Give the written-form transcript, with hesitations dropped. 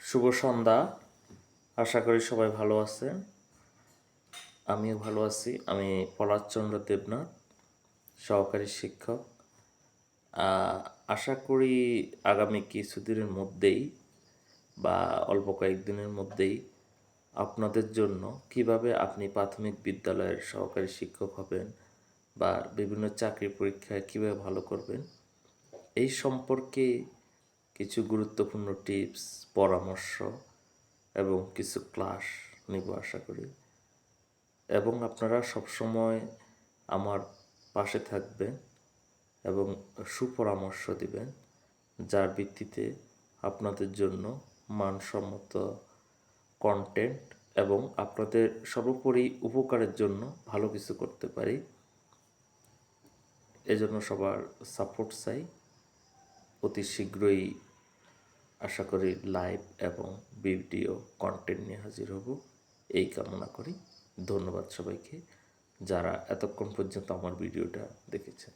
শুভ সন্ধ্যা। আশা করি সবাই ভালো আছেন। আমিও ভালো আছি। আমি পলাশচন্দ্র দেবনাথ, সহকারী শিক্ষক। আশা করি আগামী কিছুদিনের মধ্যেই বা অল্প কয়েকদিনের মধ্যেই আপনাদের জন্য কিভাবে আপনি প্রাথমিক বিদ্যালয়ের সহকারী শিক্ষক হবেন বা বিভিন্ন চাকরি পরীক্ষায় কিভাবে ভালো করবেন এই সম্পর্কে কিছু গুরুত্বপূর্ণ টিপস, পরামর্শ এবং কিছু ক্লাস নিব আশা করি। এবং আপনারা সবসময় আমার পাশে থাকবেন এবং সুপরামর্শ দিবেন, যার ভিত্তিতে আপনাদের জন্য মানসম্মত কন্টেন্ট এবং আপনাদের সর্বোপরি উপকারের জন্য ভালো কিছু করতে পারি। এজন্য সবার সাপোর্ট চাই। অতি শীঘ্রই আশা করি লাইভ এবং ভিডিও কন্টেন্ট নিয়ে হাজির হব, এই কামনা করি। ধন্যবাদ সবাইকে যারা এতক্ষণ পর্যন্ত আমার ভিডিওটা দেখেছেন।